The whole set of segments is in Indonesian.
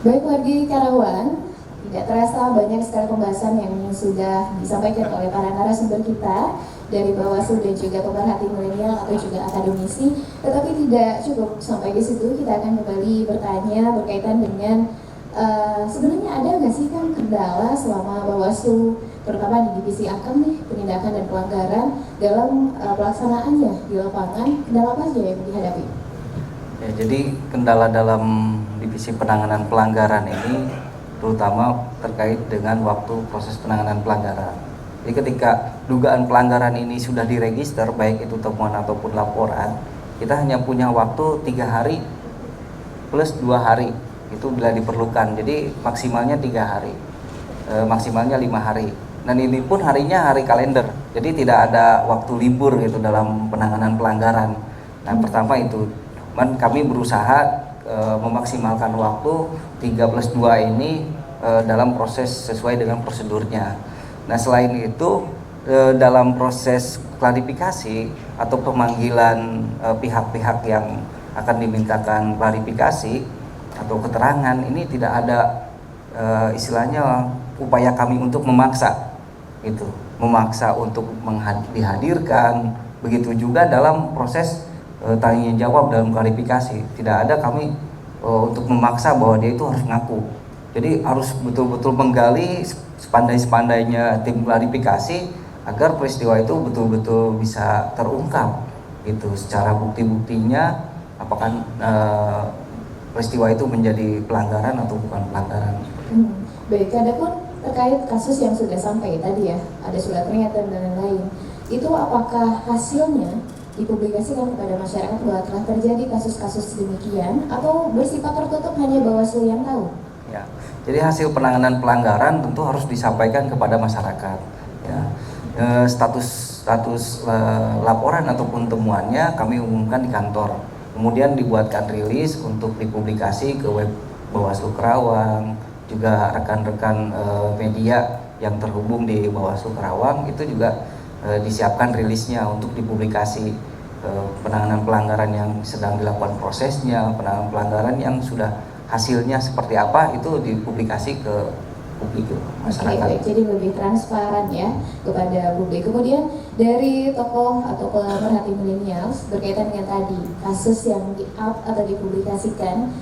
Baik wargi Karawang, tidak terasa banyak sekali pembahasan yang sudah disampaikan oleh para narasumber kita dari Bawaslu dan juga pemerhati milenial atau juga akademisi. Tetapi tidak cukup sampai di situ, kita akan kembali bertanya berkaitan dengan sebenarnya ada nggak sih kan kendala selama Bawaslu, terutama di divisi AKAM nih, penindakan dan pelanggaran dalam pelaksanaannya di lapangan, kendala apa saja yang dihadapi? Ya, jadi kendala dalam divisi penanganan pelanggaran ini terutama terkait dengan waktu proses penanganan pelanggaran. Jadi ketika dugaan pelanggaran ini sudah diregister, baik itu temuan ataupun laporan, kita hanya punya waktu 3 hari plus 2 hari itu bila diperlukan. Jadi maksimalnya 3 hari, maksimalnya 5 hari. Dan ini pun harinya hari kalender, jadi tidak ada waktu libur gitu dalam penanganan pelanggaran. Nah, pertama itu, kami berusaha memaksimalkan waktu 3+2 ini dalam proses sesuai dengan prosedurnya. Nah, selain itu dalam proses klarifikasi atau pemanggilan pihak-pihak yang akan dimintakan klarifikasi atau keterangan, ini tidak ada istilahnya upaya kami untuk memaksa itu, memaksa untuk dihadirkan. Begitu juga dalam proses tanya jawab dalam klarifikasi, tidak ada kami untuk memaksa bahwa dia itu harus ngaku. Jadi harus betul-betul menggali sepandai-sepandainya tim klarifikasi agar peristiwa itu betul-betul bisa terungkap gitu secara bukti-buktinya, apakah peristiwa itu menjadi pelanggaran atau bukan pelanggaran. Baik, adapun terkait kasus yang sudah sampai tadi ya, ada surat peringatan dan lain-lain, itu apakah hasilnya dipublikasikan kepada masyarakat bahwa telah terjadi kasus-kasus demikian atau bersifat tertutup hanya Bawaslu yang tahu? Ya, jadi hasil penanganan pelanggaran tentu harus disampaikan kepada masyarakat. Ya, status laporan ataupun temuannya kami umumkan di kantor. Kemudian dibuatkan rilis untuk dipublikasi ke web Bawaslu Karawang, juga rekan-rekan media yang terhubung di Bawaslu Karawang itu juga disiapkan rilisnya untuk dipublikasi penanganan pelanggaran yang sedang dilakukan prosesnya, penanganan pelanggaran yang sudah hasilnya seperti apa, itu dipublikasi ke publik, masyarakat. Oke, jadi lebih transparan ya kepada publik. Kemudian dari tokoh atau pemerhati milenial berkaitan dengan tadi kasus yang di-up atau dipublikasikan,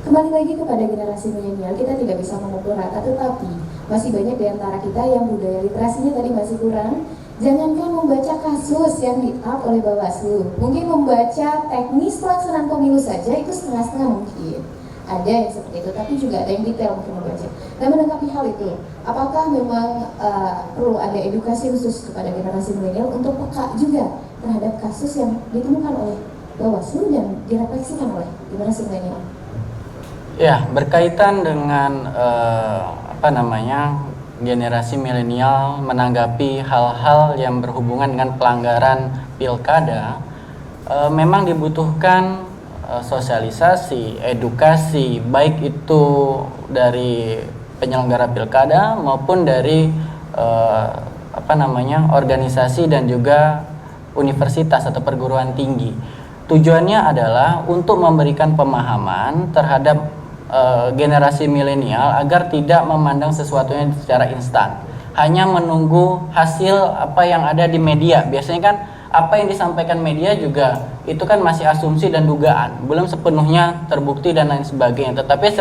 kembali lagi kepada generasi milenial, kita tidak bisa memukul rata, tetapi masih banyak di antara kita yang budaya literasinya tadi masih kurang. Jangankan membaca kasus yang di-up oleh Bawaslu, mungkin membaca teknis pelaksanaan pemilu saja itu setengah-setengah mungkin. Ada yang seperti itu, tapi juga ada yang detail mungkin membaca. Dan menanggapi hal itu, apakah memang perlu ada edukasi khusus kepada generasi milenial untuk peka juga terhadap kasus yang ditemukan oleh Bawaslu dan direfleksikan oleh generasi milenial? Ya, berkaitan dengan generasi milenial menanggapi hal-hal yang berhubungan dengan pelanggaran pilkada, memang dibutuhkan sosialisasi, edukasi, baik itu dari penyelenggara pilkada maupun dari organisasi dan juga universitas atau perguruan tinggi. Tujuannya adalah untuk memberikan pemahaman terhadap generasi milenial agar tidak memandang sesuatunya secara instan, hanya menunggu hasil apa yang ada di media. Biasanya kan apa yang disampaikan media juga itu kan masih asumsi dan dugaan, belum sepenuhnya terbukti dan lain sebagainya. Tetapi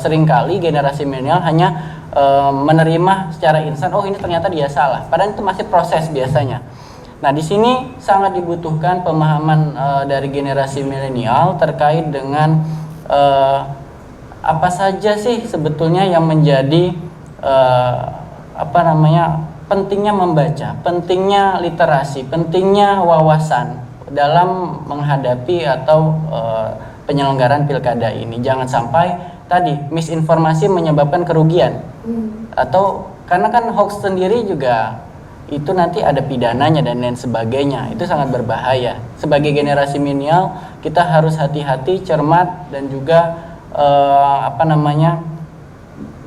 seringkali generasi milenial hanya menerima secara instan, oh ini ternyata dia salah, padahal itu masih proses biasanya. Nah, di sini sangat dibutuhkan pemahaman dari generasi milenial terkait dengan apa saja sih sebetulnya yang menjadi pentingnya membaca, pentingnya literasi, pentingnya wawasan dalam menghadapi atau penyelenggaraan pilkada ini. Jangan sampai tadi misinformasi menyebabkan kerugian, atau karena kan hoax sendiri juga itu nanti ada pidananya dan lain sebagainya. Itu sangat berbahaya. Sebagai generasi milenial kita harus hati-hati, cermat, dan juga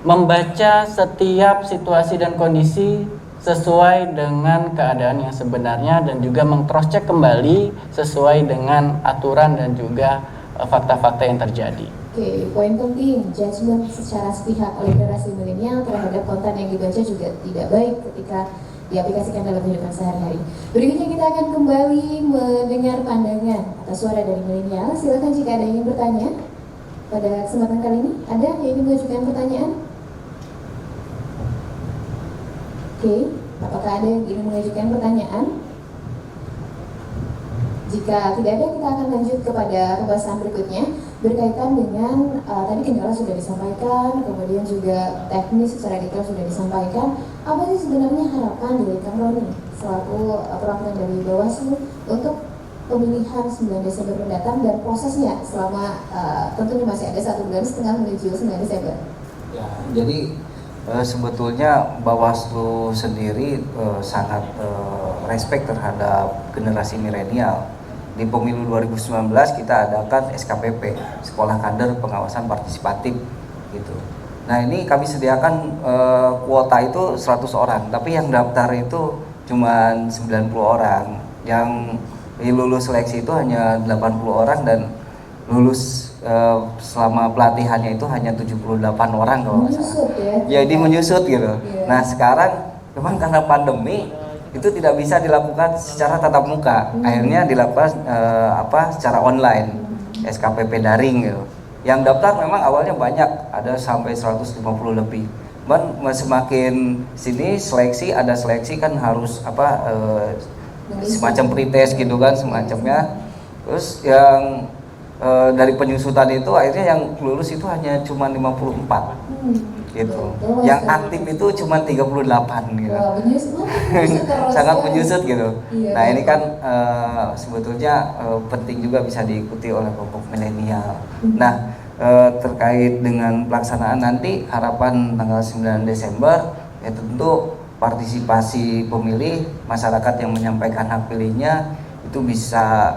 membaca setiap situasi dan kondisi sesuai dengan keadaan yang sebenarnya, dan juga meng-cross check kembali sesuai dengan aturan dan juga fakta-fakta yang terjadi. Oke, poin penting, judgement secara sepihak oleh generasi milenial terhadap konten yang dibaca juga tidak baik ketika diaplikasikan dalam kehidupan sehari-hari. Berikutnya kita akan kembali mendengar pandangan atau suara dari milenial. Silakan jika ada yang ingin bertanya pada kesempatan kali ini. Ada yang ingin mengajukan pertanyaan? Oke, apakah ada yang ingin mengajukan pertanyaan? Jika tidak ada, kita akan lanjut kepada pembahasan berikutnya berkaitan dengan tadi kendala sudah disampaikan, kemudian juga teknis secara detail sudah disampaikan. Apa sih sebenarnya harapan dari Kang Roni selaku perwakilan dari Bawaslu untuk pemilihan 9 Desember mendatang dan prosesnya selama tentunya masih ada 1,5 bulan menuju 9 Desember? Ya, jadi sebetulnya Bawaslu sendiri sangat respect terhadap generasi milenial. Di pemilu 2019 kita adakan SKPP, Sekolah Kader Pengawasan Partisipatif gitu. Nah, ini kami sediakan kuota itu 100 orang, tapi yang daftar itu cuma 90 orang. Yang lulus seleksi itu hanya 80 orang dan lulus selama pelatihannya itu hanya 78 orang kalau nggak salah. Jadi menyusut gitu. Nah, sekarang memang karena pandemi itu tidak bisa dilakukan secara tatap muka. Akhirnya dilakukan secara online, SKPP daring gitu. Yang daftar memang awalnya banyak, ada sampai 150 lebih. Semakin sini ada seleksi kan harus semacam pretest gitu kan semacamnya. Terus yang dari penyusutan itu akhirnya yang lulus itu hanya cuma 54 gitu. Yang aktif itu cuma 38 gitu. Sangat menyusut gitu. Nah, ini kan sebetulnya penting juga bisa diikuti oleh kelompok milenial. Nah, terkait dengan pelaksanaan nanti harapan tanggal 9 Desember ya tentu partisipasi pemilih, masyarakat yang menyampaikan hak pilihnya itu bisa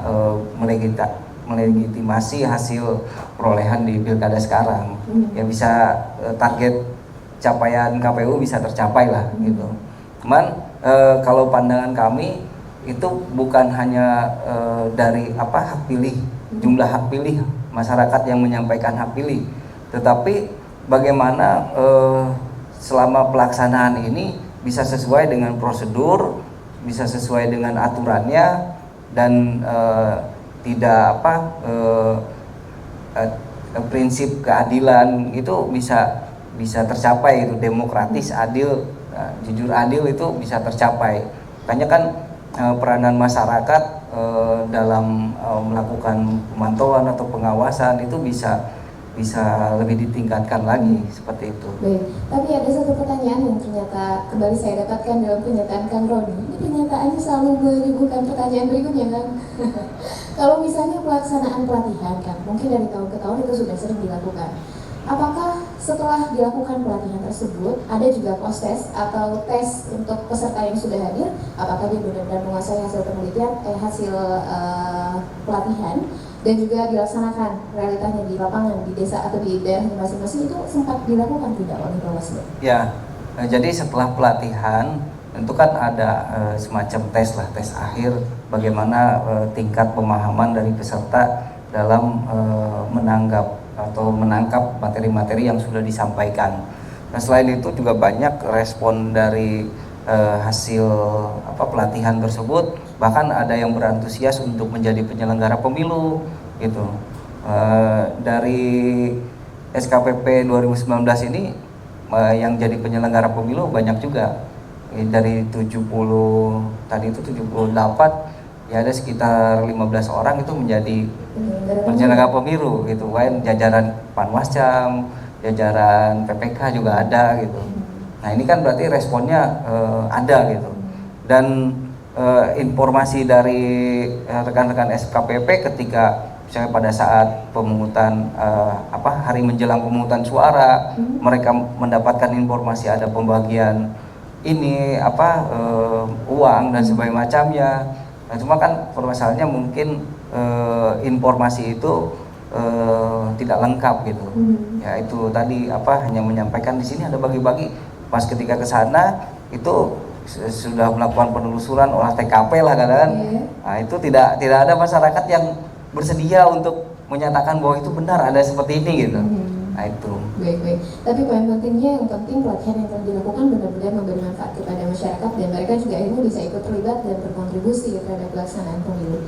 melegitimasi hasil perolehan di pilkada sekarang. Ya bisa target capaian KPU bisa tercapai lah gitu. Cuman kalau pandangan kami itu bukan hanya dari hak pilih, jumlah hak pilih masyarakat yang menyampaikan hak pilih, tetapi bagaimana selama pelaksanaan ini bisa sesuai dengan prosedur, bisa sesuai dengan aturannya dan tidak prinsip keadilan itu bisa tercapai, itu demokratis, adil, jujur adil itu bisa tercapai. Makanya kan peranan masyarakat dalam melakukan pemantauan atau pengawasan itu bisa lebih ditingkatkan lagi seperti itu. Baik, tapi ada satu pertanyaan yang ternyata kembali saya dapatkan dalam pernyataan Kang Roni. Ini pernyataannya selalu menimbulkan pertanyaan berikutnya kan. Kalau misalnya pelaksanaan pelatihan kan, mungkin dari tahun ke tahun itu sudah sering dilakukan. Apakah setelah dilakukan pelatihan tersebut ada juga proses atau tes untuk peserta yang sudah hadir? Apakah dia benar-benar menguasai hasil penelitian, pelatihan dan juga dilaksanakan realitanya di lapangan di desa atau di daerah masing-masing itu sempat dilakukan tidak oleh Bawaslu? Ya, jadi setelah pelatihan tentu kan ada semacam tes akhir bagaimana tingkat pemahaman dari peserta dalam menangkap materi-materi yang sudah disampaikan. Nah, selain itu juga banyak respon dari hasil pelatihan tersebut, bahkan ada yang berantusias untuk menjadi penyelenggara pemilu gitu. Dari SKPP 2019 ini yang jadi penyelenggara pemilu banyak juga. Dari 70 tadi itu 78 ya ada sekitar 15 orang itu menjadi penyelenggara pemilu gitu kan, jajaran Panwascam, jajaran PPK juga ada gitu. Nah, ini kan berarti responnya ada gitu. Dan informasi dari rekan-rekan SKPP ketika misalnya pada saat pemungutan hari menjelang pemungutan suara, mereka mendapatkan informasi ada pembagian ini uang dan sebagainya macamnya. Nah, cuma kan permasalahannya mungkin informasi itu tidak lengkap gitu. Ya itu tadi hanya menyampaikan di sini ada bagi-bagi. Pas ketika ke sana itu sudah melakukan penelusuran olah TKP lah kan. Nah, itu tidak ada masyarakat yang bersedia untuk menyatakan bahwa itu benar ada seperti ini gitu. Nah itu. Baik. Tapi poin pentingnya, yang penting pelatihan yang telah dilakukan benar-benar memberi manfaat kepada masyarakat dan mereka juga akhirnya bisa ikut terlibat dan berkontribusi terhadap pelaksanaan pemilu.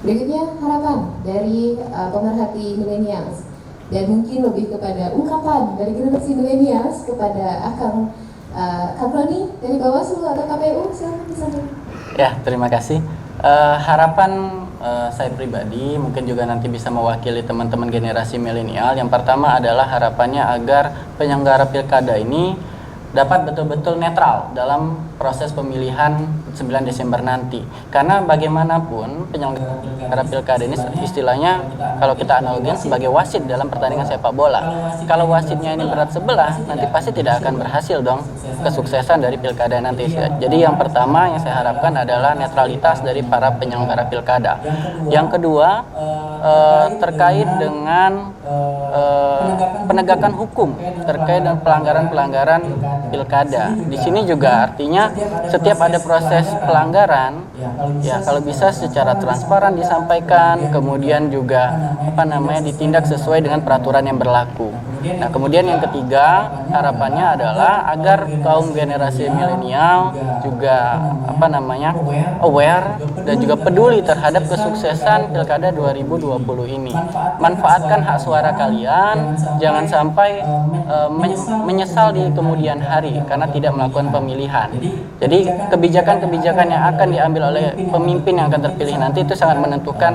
Berikutnya harapan dari pemerhati milenials dan mungkin lebih kepada ungkapan dari generasi milenials kepada Kang Roni dari Bawaslu atau KPU, silakan disampaikan. Ya, terima kasih. Harapan saya pribadi mungkin juga nanti bisa mewakili teman-teman generasi milenial. Yang pertama adalah harapannya agar penyelenggara pilkada ini dapat betul-betul netral dalam proses pemilihan 9 Desember nanti. Karena bagaimanapun penyelenggara pilkada ini istilahnya kalau kita analogikan sebagai wasit dalam pertandingan sepak bola. Kalau wasitnya ini berat sebelah, nanti pasti tidak akan berhasil dong kesuksesan dari pilkada nanti. Jadi yang pertama yang saya harapkan adalah netralitas dari para penyelenggara pilkada. Yang kedua terkait dengan penegakan hukum terkait dengan pelanggaran-pelanggaran pilkada. Di sini juga artinya setiap ada proses pelanggaran, ya kalau bisa secara transparan disampaikan, kemudian juga ditindak sesuai dengan peraturan yang berlaku. Nah, kemudian yang ketiga harapannya adalah agar kaum generasi milenial juga aware dan juga peduli terhadap kesuksesan Pilkada 2020 ini. Manfaatkan hak suara kalian, jangan sampai menyesal di kemudian hari karena tidak melakukan pemilihan. Jadi kebijakan-kebijakan yang akan diambil oleh pemimpin yang akan terpilih nanti itu sangat menentukan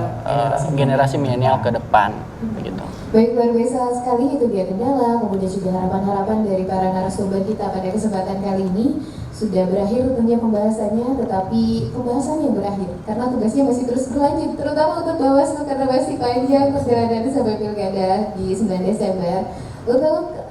generasi milenial ke depan. Begitu. Baik, luar biasa sekali itu dia kendala, kemudian juga harapan-harapan dari para narasumber kita pada kesempatan kali ini. Sudah berakhir tentunya pembahasannya, tetapi pembahasannya berakhir karena tugasnya masih terus berlanjut, terutama untuk Bawaslu karena masih panjang perjalanan sampai pilkada di 9 Desember. Untuk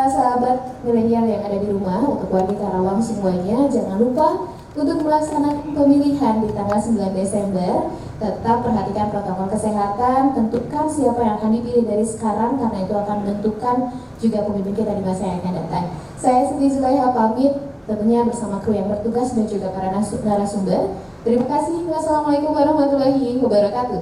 sahabat milenial yang ada di rumah, untuk warga Karawang semuanya, jangan lupa untuk melaksanakan pemilihan di tanggal 9 Desember. Tetap perhatikan protokol kesehatan, tentukan siapa yang akan dipilih dari sekarang karena itu akan menentukan juga pemimpin kita di masa yang akan datang. Saya Siti Zulaiha pamit, tentunya bersama kru yang bertugas dan juga para narasumber. Terima kasih. Wassalamualaikum warahmatullahi wabarakatuh.